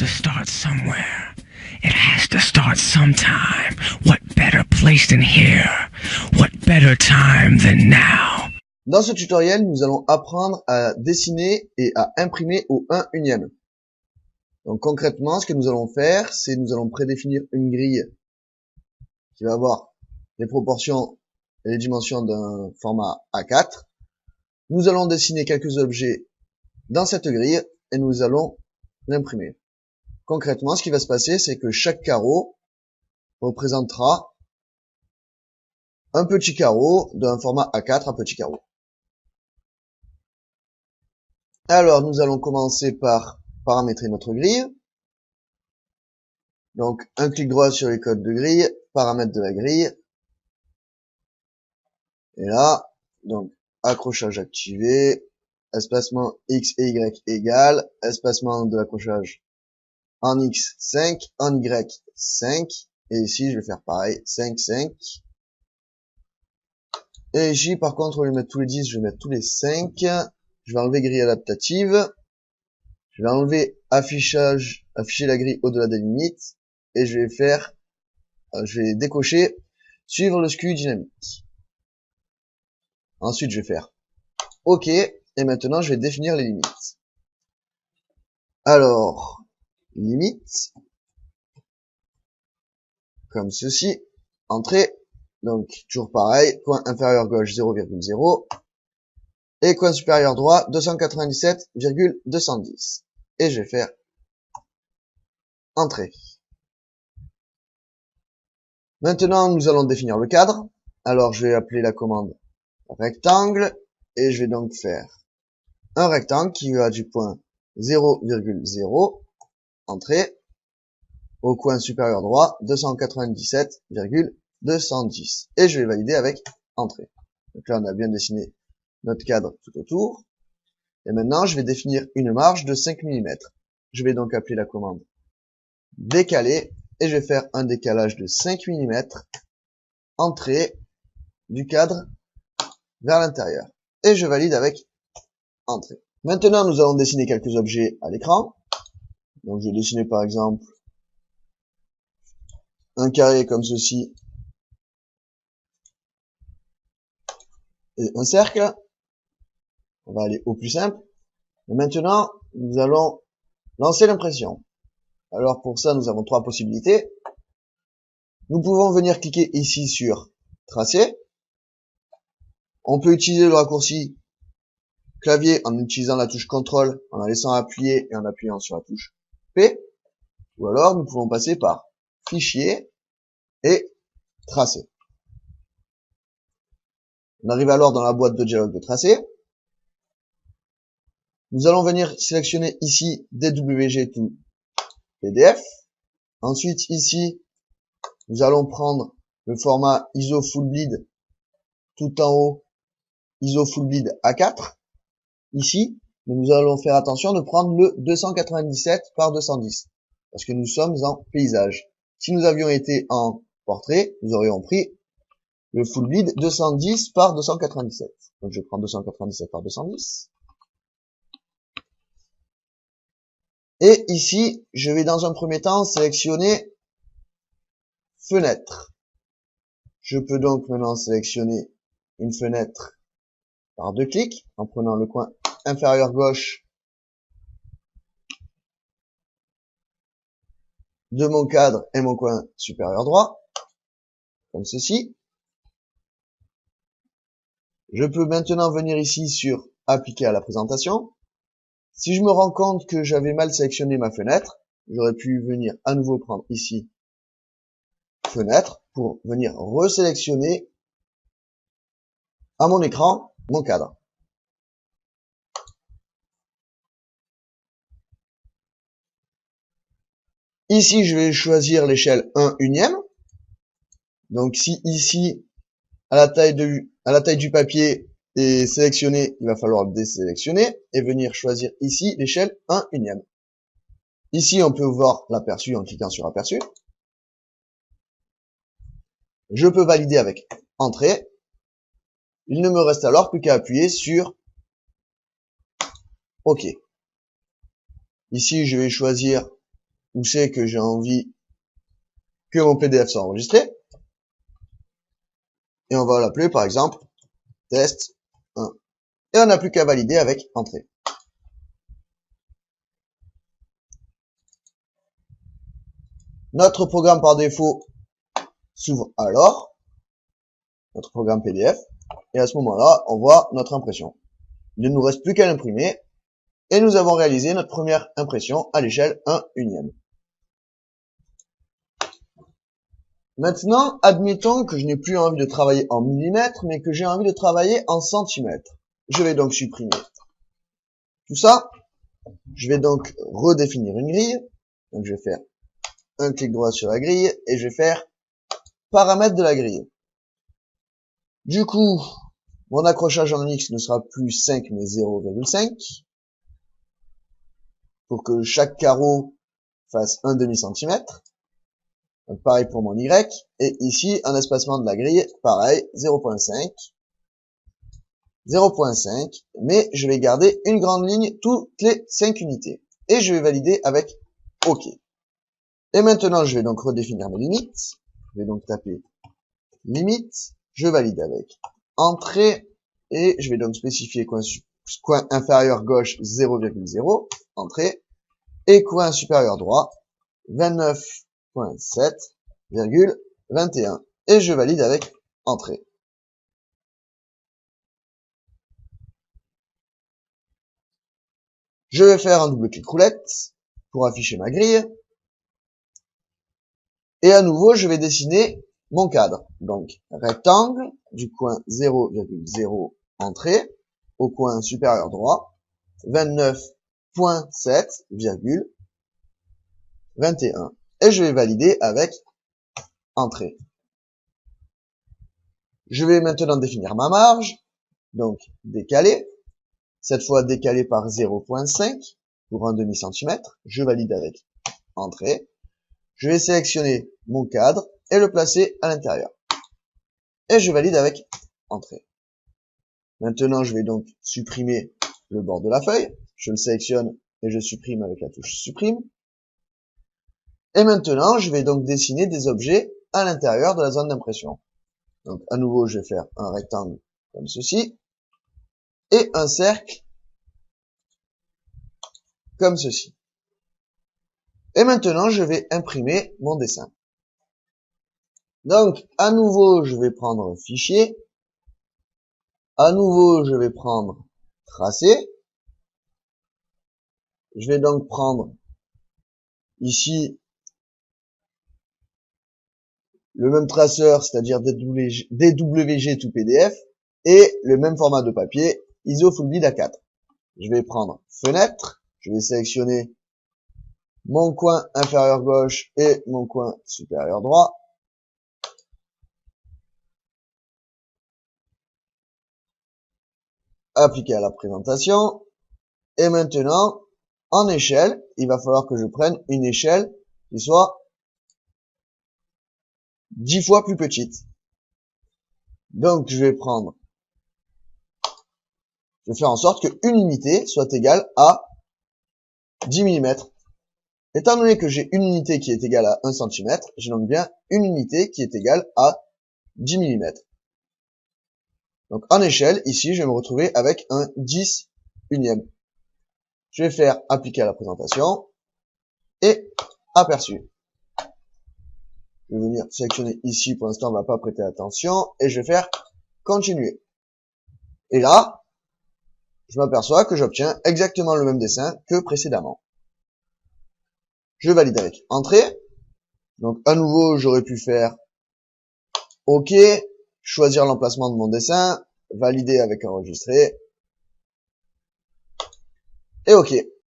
to start somewhere. It has to start sometime. What better place than here? What better time than now? Dans ce tutoriel, nous allons apprendre à dessiner et à imprimer au 1/1. Donc concrètement, ce que nous allons faire, c'est nous allons prédéfinir une grille qui va avoir les proportions et les dimensions d'un format A4. Nous allons dessiner quelques objets dans cette grille et nous allons l'imprimer. Concrètement, ce qui va se passer, c'est que chaque carreau représentera un petit carreau d'un format A4 à petit carreau. Alors, nous allons commencer par paramétrer notre grille. Donc, un clic droit sur les codes de grille, paramètres de la grille. Et là, donc, accrochage activé, espacement X et Y égale, espacement de l'accrochage en X 5, en Y 5, et ici je vais faire pareil, 5, 5. Et ici par contre au lieu de mettre tous les 10, je vais mettre tous les 5. Je vais enlever grille adaptative, je vais enlever afficher la grille au-delà des limites, et je vais décocher suivre le SKU dynamique. Ensuite je vais faire OK, et maintenant je vais définir les limites. Alors, limite, comme ceci, entrée, donc toujours pareil, coin inférieur gauche 0,0 et coin supérieur droit 297,210 et je vais faire entrée. Maintenant nous allons définir le cadre. Alors je vais appeler la commande rectangle et je vais donc faire un rectangle qui va du point 0,0 entrée au coin supérieur droit 297,210 et je vais valider avec entrée. Donc là on a bien dessiné notre cadre tout autour et maintenant je vais définir une marge de 5 mm. Je vais donc appeler la commande décaler et je vais faire un décalage de 5 mm entrée du cadre vers l'intérieur et je valide avec entrée. Maintenant nous allons dessiner quelques objets à l'écran. Donc je vais dessiner par exemple un carré comme ceci et un cercle. On va aller au plus simple. Et maintenant, nous allons lancer l'impression. Alors pour ça, nous avons trois possibilités. Nous pouvons venir cliquer ici sur tracer. On peut utiliser le raccourci clavier en utilisant la touche CTRL, en la laissant appuyer et en appuyant sur la touche P. Ou alors, nous pouvons passer par fichier et tracer. On arrive alors dans la boîte de dialogue de tracé. Nous allons venir sélectionner ici DWG to PDF. Ensuite, ici, nous allons prendre le format ISO Full Bleed tout en haut, ISO Full Bleed A4. Ici, nous allons faire attention de prendre le 297 par 210 parce que nous sommes en paysage. Si nous avions été en portrait, nous aurions pris le Full Bleed 210 par 297. Donc je prends 297 par 210. Et ici, je vais dans un premier temps sélectionner fenêtre. Je peux donc maintenant sélectionner une fenêtre par deux clics en prenant le coin inférieur gauche de mon cadre et mon coin supérieur droit, comme ceci. Je peux maintenant venir ici sur appliquer à la présentation. Si je me rends compte que j'avais mal sélectionné ma fenêtre, j'aurais pu venir à nouveau prendre ici fenêtre pour venir resélectionner à mon écran mon cadre. Ici, je vais choisir l'échelle 1/1. Donc si ici, à la taille du papier est sélectionné, il va falloir le désélectionner et venir choisir ici l'échelle 1/1. Ici, on peut voir l'aperçu en cliquant sur aperçu. Je peux valider avec entrée. Il ne me reste alors plus qu'à appuyer sur OK. Ici, je vais choisir où c'est que j'ai envie que mon PDF soit enregistré. Et on va l'appeler par exemple test 1. Et on n'a plus qu'à valider avec entrée. Notre programme par défaut s'ouvre alors, notre programme PDF, et à ce moment-là, on voit notre impression. Il ne nous reste plus qu'à l'imprimer, et nous avons réalisé notre première impression à l'échelle 1/1. Maintenant, admettons que je n'ai plus envie de travailler en millimètres, mais que j'ai envie de travailler en centimètres. Je vais donc supprimer tout ça. Je vais donc redéfinir une grille. Donc je vais faire un clic droit sur la grille, et je vais faire paramètres de la grille. Du coup, mon accrochage en X ne sera plus 5 mais 0,5 pour que chaque carreau fasse un demi-centimètre. Donc pareil pour mon Y. Et ici, un espacement de la grille, pareil, 0,5. 0,5. Mais je vais garder une grande ligne toutes les 5 unités. Et je vais valider avec OK. Et maintenant, je vais donc redéfinir mes limites. Je vais donc taper limite. Je valide avec entrée. Et je vais donc spécifier coin inférieur gauche 0,0, entrée. Et coin supérieur droit 29.7,21. Et je valide avec entrée. Je vais faire un double clic roulette pour afficher ma grille. Et à nouveau, je vais dessiner mon cadre. Donc, rectangle du coin 0,0 entrée au coin supérieur droit 29.7,21. Et je vais valider avec entrée. Je vais maintenant définir ma marge. Donc, décaler. Cette fois, décaler par 0,5 pour un demi-centimètre. Je valide avec entrée. Je vais sélectionner mon cadre et le placer à l'intérieur. Et je valide avec entrée. Maintenant, je vais donc supprimer le bord de la feuille. Je le sélectionne et je supprime avec la touche supprime. Et maintenant, je vais donc dessiner des objets à l'intérieur de la zone d'impression. Donc, à nouveau, je vais faire un rectangle comme ceci et un cercle comme ceci. Et maintenant, je vais imprimer mon dessin. Donc, à nouveau, je vais prendre fichier. À nouveau, je vais prendre tracé. Je vais donc prendre ici le même traceur, c'est-à-dire DWG to PDF, et le même format de papier, ISO Full Bid A4. Je vais prendre fenêtre, je vais sélectionner mon coin inférieur gauche et mon coin supérieur droit. Appliquer à la présentation. Et maintenant, en échelle, il va falloir que je prenne une échelle qui soit 10 fois plus petite. Donc, je vais faire en sorte qu'une unité soit égale à 10 mm. Étant donné que j'ai une unité qui est égale à 1 cm, j'ai donc bien une unité qui est égale à 10 mm. Donc, en échelle, ici, je vais me retrouver avec un 10 unième. Je vais faire appliquer à la présentation et aperçu. Je vais venir sélectionner ici, pour l'instant on va pas prêter attention, et je vais faire continuer. Et là, je m'aperçois que j'obtiens exactement le même dessin que précédemment. Je valide avec entrée. Donc à nouveau, j'aurais pu faire OK, choisir l'emplacement de mon dessin, valider avec enregistrer, et OK.